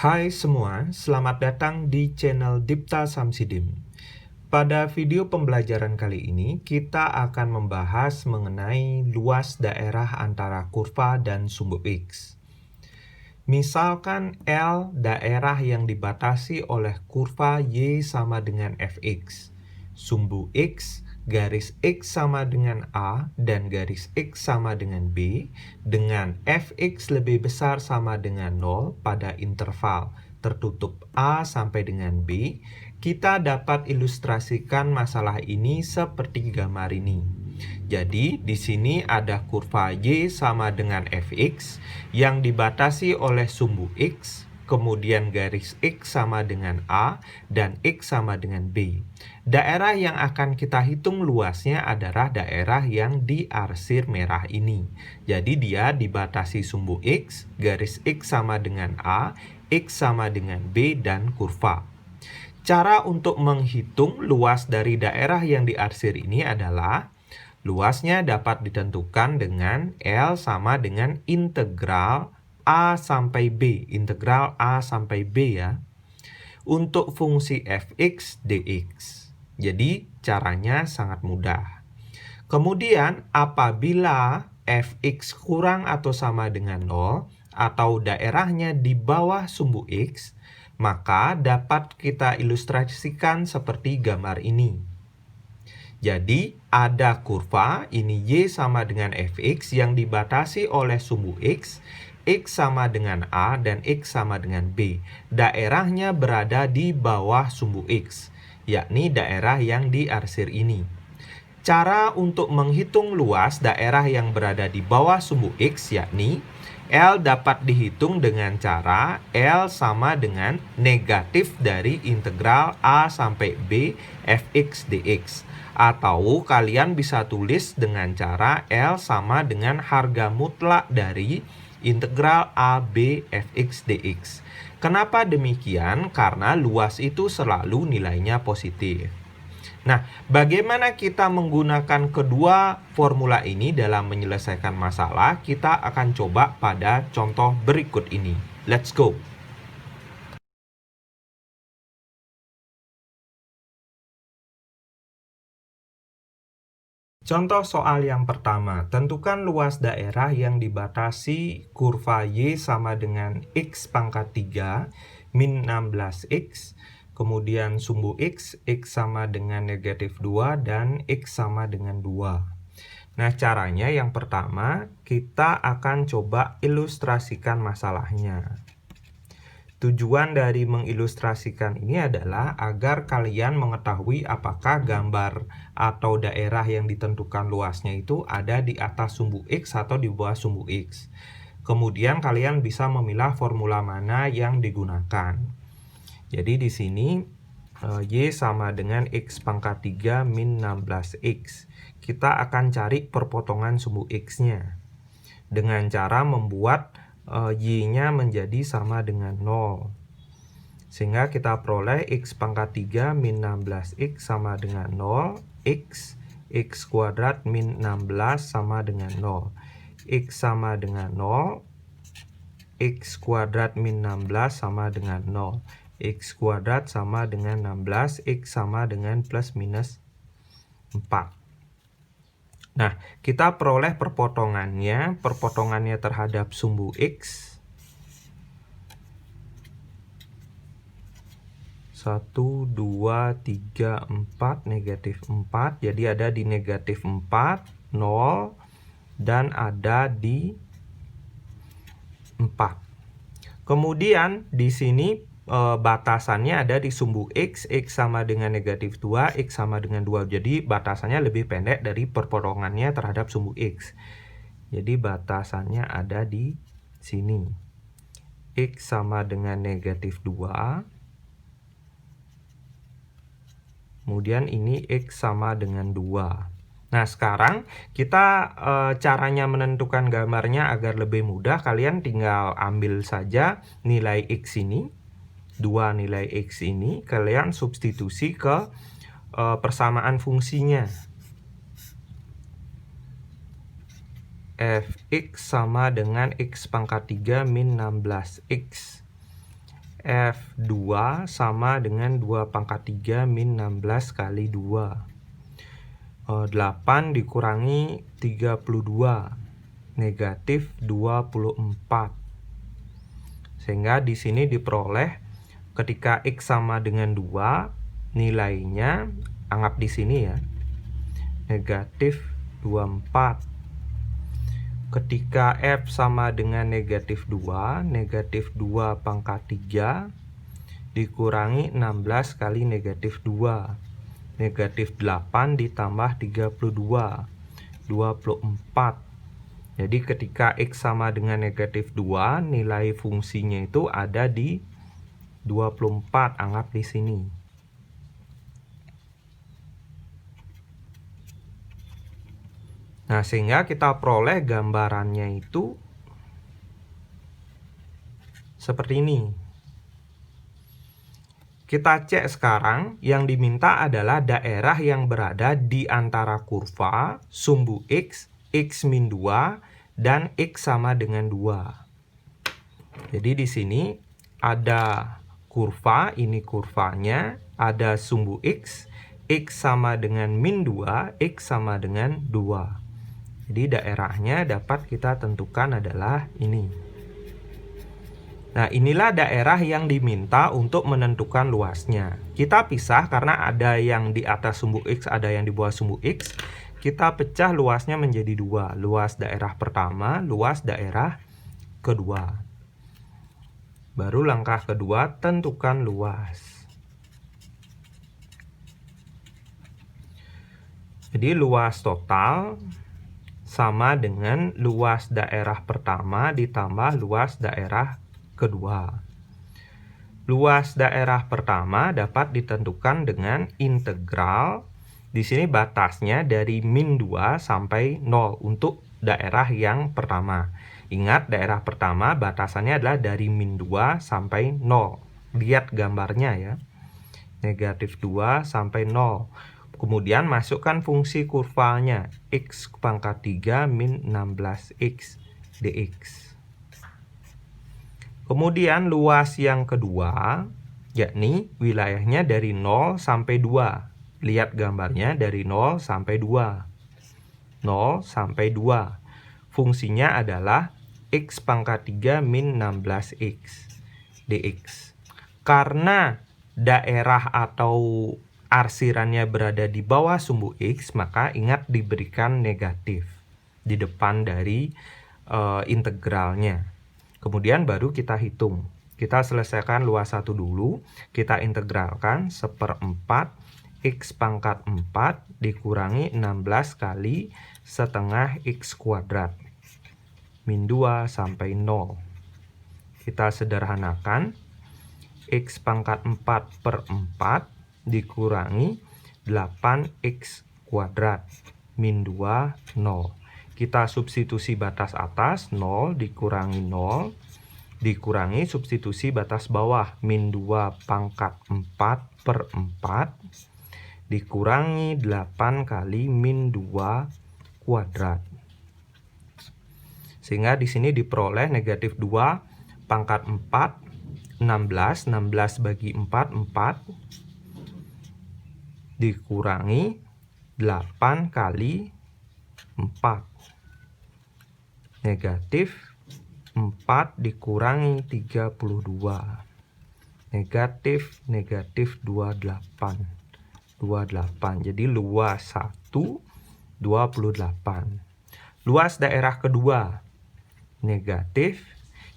Hai semua, selamat datang di channel Dipta Samsidim. Pada video pembelajaran kali ini, kita akan membahas mengenai luas daerah antara kurva dan sumbu X. Misalkan L daerah yang dibatasi oleh kurva Y sama dengan Fx. Sumbu X, garis X sama dengan A, dan garis X sama dengan B, dengan Fx lebih besar sama dengan 0 pada interval tertutup A sampai dengan B, kita dapat ilustrasikan masalah ini seperti gambar ini. Jadi, di sini ada kurva Y sama dengan Fx yang dibatasi oleh sumbu X, kemudian garis X sama dengan A, dan X sama dengan B. Daerah yang akan kita hitung luasnya adalah daerah yang diarsir merah ini. Jadi, dia dibatasi sumbu X, garis X sama dengan A, X sama dengan B, dan kurva. Cara untuk menghitung luas dari daerah yang diarsir ini adalah luasnya dapat ditentukan dengan L sama dengan integral A sampai B. Integral A sampai B ya. Untuk fungsi Fx dx. Jadi caranya sangat mudah. Kemudian apabila Fx kurang atau sama dengan 0 atau daerahnya di bawah sumbu X, maka dapat kita ilustrasikan seperti gambar ini. Jadi, ada kurva, ini Y sama dengan Fx yang dibatasi oleh sumbu X, X sama dengan A, dan X sama dengan B. Daerahnya berada di bawah sumbu X, yakni daerah yang diarsir ini. Cara untuk menghitung luas daerah yang berada di bawah sumbu X, yakni L dapat dihitung dengan cara L sama dengan negatif dari integral A sampai B Fx dx. Atau kalian bisa tulis dengan cara L sama dengan harga mutlak dari integral AB Fx dx. Kenapa demikian? Karena luas itu selalu nilainya positif. Nah, bagaimana kita menggunakan kedua formula ini dalam menyelesaikan masalah? Kita akan coba pada contoh berikut ini. Let's go! Contoh soal yang pertama, tentukan luas daerah yang dibatasi kurva Y sama dengan X pangkat 3 min 16X, kemudian sumbu X sama dengan negatif 2, dan X sama dengan 2. Nah, caranya yang pertama, kita akan coba ilustrasikan masalahnya. Tujuan dari mengilustrasikan ini adalah agar kalian mengetahui apakah gambar atau daerah yang ditentukan luasnya itu ada di atas sumbu X atau di bawah sumbu X. Kemudian kalian bisa memilah formula mana yang digunakan. Jadi di sini Y sama dengan X pangkat 3 min 16X. Kita akan cari perpotongan sumbu X-nya dengan cara membuat Y-nya menjadi sama dengan 0. Sehingga kita peroleh X pangkat 3 min 16X sama dengan 0. X kuadrat min 16 sama dengan 0. X sama dengan 0. X kuadrat min 16 sama dengan 0. X kuadrat sama dengan 16. X sama dengan plus minus 4. Nah, kita peroleh perpotongannya terhadap sumbu X. 1, 2, 3, 4, negatif 4. Jadi ada di negatif 4, 0, dan ada di 4. Kemudian di sini batasannya ada di sumbu X sama dengan negatif 2, X sama dengan 2. Jadi batasannya lebih pendek dari perpotongannya terhadap sumbu X. Jadi batasannya ada di sini. X sama dengan negatif 2. Kemudian ini X sama dengan 2. Nah, sekarang kita caranya menentukan gambarnya agar lebih mudah. Kalian tinggal ambil saja nilai X ini. 2 nilai X ini kalian substitusi ke persamaan fungsinya. Fx sama dengan X pangkat 3 min 16X. F2 sama dengan 2 pangkat 3 min 16 kali 2. 8 dikurangi 32, negatif 24. Sehingga di sini diperoleh ketika X sama dengan 2, nilainya anggap di sini ya, negatif 24. Ketika F sama dengan negatif 2, negatif 2 pangkat 3 dikurangi 16 kali negatif 2. Negatif 8 ditambah 32, 24. Jadi ketika X sama dengan negatif 2, nilai fungsinya itu ada di 24, anggap di sini. Nah, sehingga kita peroleh gambarannya itu seperti ini. Kita cek sekarang, yang diminta adalah daerah yang berada di antara kurva, sumbu X, X-2, dan X sama dengan 2. Jadi di sini ada kurva, ini kurvanya, ada sumbu X, X sama dengan min 2, X sama dengan 2. Jadi daerahnya dapat kita tentukan adalah ini. Nah, inilah daerah yang diminta untuk menentukan luasnya. Kita pisah karena ada yang di atas sumbu X, ada yang di bawah sumbu X. Kita pecah luasnya menjadi 2. Luas daerah pertama, luas daerah kedua. Baru langkah kedua, tentukan luas. Jadi luas total sama dengan luas daerah pertama ditambah luas daerah kedua. Luas daerah pertama dapat ditentukan dengan integral. Di sini batasnya dari min 2 sampai 0 untuk daerah yang pertama. Ingat, daerah pertama batasannya adalah dari min 2 sampai 0. Lihat gambarnya ya. Negatif 2 sampai 0. Kemudian masukkan fungsi kurvanya, X pangkat 3 min 16X dx. Kemudian luas yang kedua, yakni wilayahnya dari 0 sampai 2. Lihat gambarnya dari 0 sampai 2. 0 sampai 2. Fungsinya adalah X pangkat 3 min 16X dx. Karena daerah atau arsirannya berada di bawah sumbu X, maka ingat diberikan negatif di depan dari integralnya. Kemudian baru kita hitung. Kita selesaikan luas 1 dulu. Kita integralkan 1/4 X pangkat 4 dikurangi 16 kali setengah X kuadrat. Min 2 sampai 0. Kita sederhanakan. X pangkat 4/4 dikurangi 8X kuadrat. Min 2, 0. Kita substitusi batas atas, 0 dikurangi 0. Dikurangi substitusi batas bawah, min 2 pangkat 4/4. Dikurangi 8 kali min 2 kuadrat. Sehingga di sini diperoleh negatif 2 pangkat 4, 16. 16 bagi 4, 4. Dikurangi 8 kali 4. Negatif 4 dikurangi 32. Negatif 28. 28. Jadi luas 1, 28. Luas daerah kedua, negatif,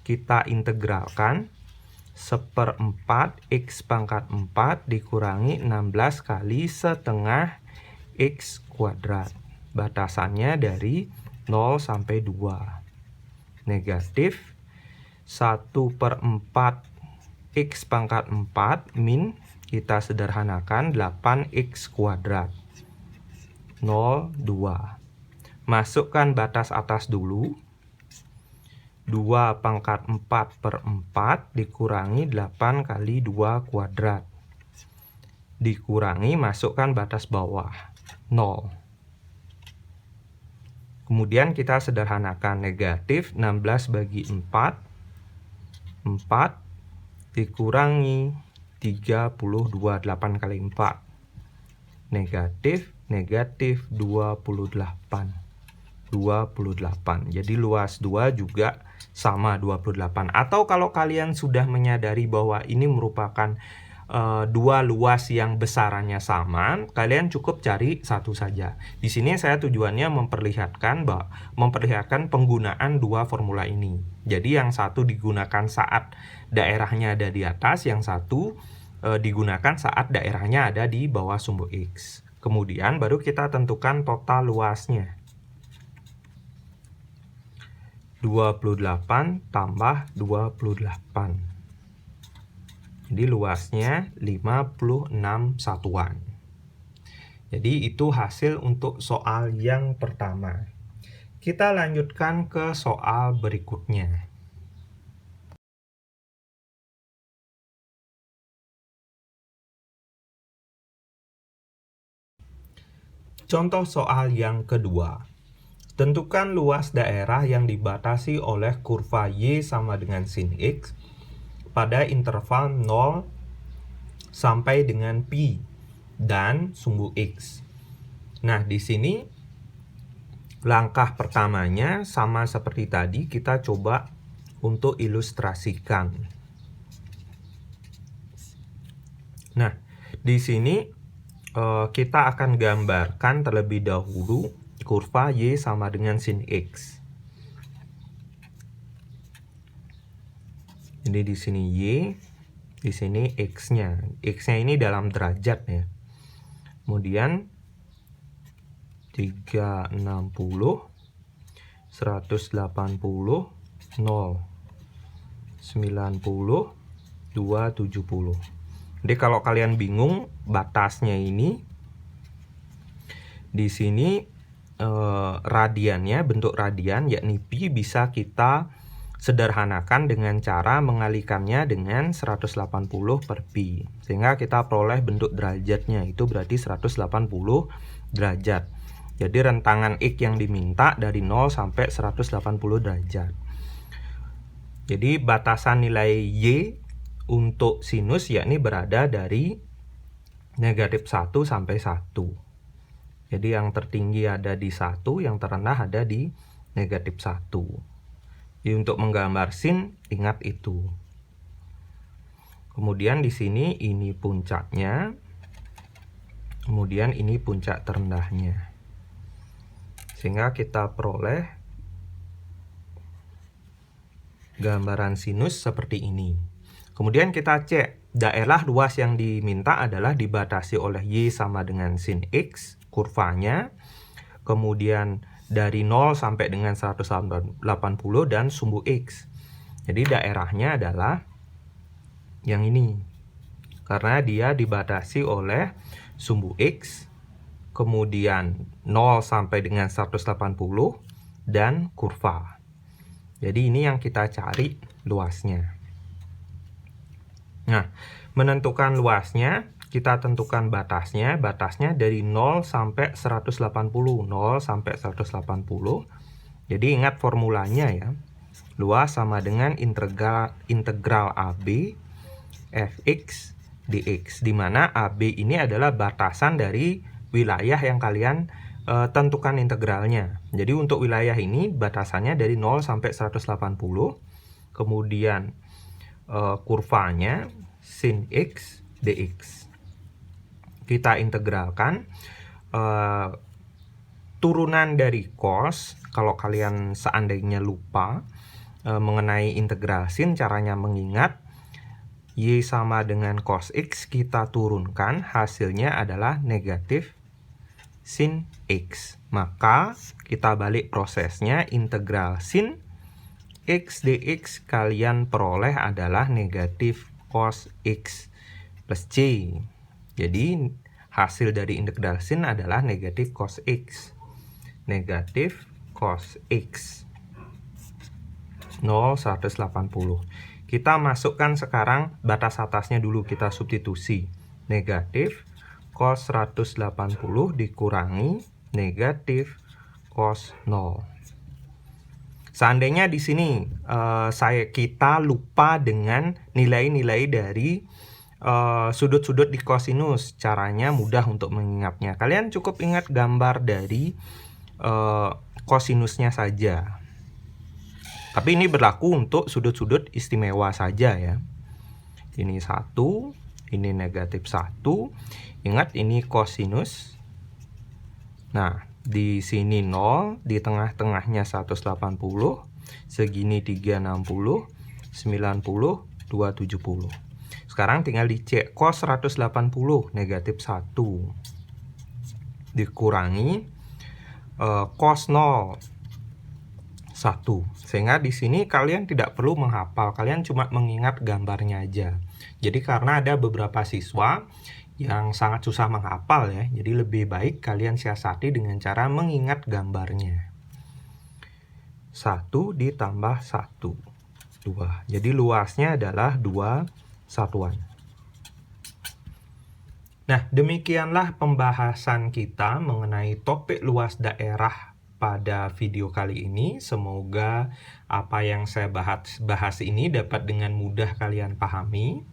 kita integralkan 1/4 X pangkat 4 dikurangi 16 kali setengah X kuadrat. Batasannya dari 0 sampai 2. Negatif 1/4 X pangkat 4 min, kita sederhanakan 8X kuadrat. 0, 2. Masukkan batas atas dulu. 2 pangkat 4/4 dikurangi 8 kali 2 kuadrat. Dikurangi, masukkan batas bawah, 0. Kemudian kita sederhanakan, negatif 16 bagi 4, 4. dikurangi 32, 8 kali 4 negatif 28. Jadi luas 2 juga sama 28. Atau kalau kalian sudah menyadari bahwa ini merupakan dua luas yang besarannya sama, kalian cukup cari satu saja. Di sini saya tujuannya memperlihatkan penggunaan dua formula ini. Jadi yang satu digunakan saat daerahnya ada di atas, yang satu digunakan saat daerahnya ada di bawah sumbu X. Kemudian baru kita tentukan total luasnya. 28 tambah 28. Jadi luasnya 56 satuan. Jadi itu hasil untuk soal yang pertama. Kita lanjutkan ke soal berikutnya. Contoh soal yang kedua. Tentukan luas daerah yang dibatasi oleh kurva Y sama dengan sin X pada interval 0 sampai dengan pi dan sumbu X. Nah, di sini langkah pertamanya sama seperti tadi, kita coba untuk ilustrasikan. Nah, di sini kita akan gambarkan terlebih dahulu kurva Y sama dengan sin X. Jadi di sini Y, di sini X-nya. X-nya ini dalam derajat ya. Kemudian 360, 180, 0, 90, 270. Jadi kalau kalian bingung batasnya ini, di sini radiannya, bentuk radian yakni pi bisa kita sederhanakan dengan cara mengalikannya dengan 180 per pi. Sehingga kita peroleh bentuk derajatnya, itu berarti 180 derajat. Jadi rentangan X yang diminta dari 0 sampai 180 derajat. Jadi batasan nilai Y untuk sinus yakni berada dari negatif 1 sampai 1. Jadi yang tertinggi ada di 1, yang terendah ada di negatif 1. Jadi untuk menggambar sin, ingat itu. Kemudian di sini ini puncaknya. Kemudian ini puncak terendahnya. Sehingga kita peroleh gambaran sinus seperti ini. Kemudian kita cek daerah luas yang diminta adalah dibatasi oleh Y sama dengan sin X, kurvanya. Kemudian dari 0 sampai dengan 180 dan sumbu X. Jadi daerahnya adalah yang ini. Karena dia dibatasi oleh sumbu X, kemudian 0 sampai dengan 180 dan kurva. Jadi ini yang kita cari luasnya. Nah, menentukan luasnya, kita tentukan batasnya. Batasnya dari 0 sampai 180. 0 sampai 180. Jadi ingat formulanya ya. Luas sama dengan integral AB fx dx. Di mana AB ini adalah batasan dari wilayah yang kalian tentukan integralnya. Jadi untuk wilayah ini batasannya dari 0 sampai 180. Kemudian kurvanya sin X dx. Kita integralkan turunan dari cos. Kalau kalian seandainya lupa mengenai integral sin, caranya mengingat Y sama dengan cos X, kita turunkan, hasilnya adalah negatif sin X. Maka kita balik prosesnya, integral sin X dx kalian peroleh adalah negatif cos X plus C. Jadi hasil dari integral sin adalah negatif cos X. Negatif cos X. 0, 180. Kita masukkan sekarang batas atasnya dulu, kita substitusi. Negatif cos 180 dikurangi negatif cos 0. Seandainya di sini kita lupa dengan nilai-nilai dari sudut-sudut di kosinus, caranya mudah untuk mengingatnya. Kalian cukup ingat gambar dari kosinusnya saja. Tapi ini berlaku untuk sudut-sudut istimewa saja ya. Ini 1, ini negatif 1. Ingat ini kosinus. Nah, di sini 0, di tengah-tengahnya 180, segini 360, 90, 270. Sekarang tinggal dicek cos 180 negatif 1 dikurangi cos 0 1. Sehingga di sini kalian tidak perlu menghafal, kalian cuma mengingat gambarnya aja. Jadi karena ada beberapa siswa yang sangat susah menghafal ya, jadi lebih baik kalian siasati dengan cara mengingat gambarnya. 1 ditambah 1, 2. Jadi luasnya adalah 2 satuan. Nah, demikianlah pembahasan kita mengenai topik luas daerah pada video kali ini. Semoga apa yang saya bahas ini dapat dengan mudah kalian pahami.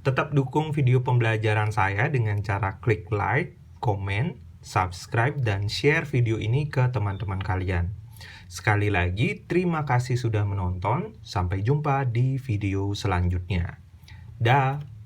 Tetap dukung video pembelajaran saya dengan cara klik like, komen, subscribe, dan share video ini ke teman-teman kalian. Sekali lagi, terima kasih sudah menonton. Sampai jumpa di video selanjutnya. Dah.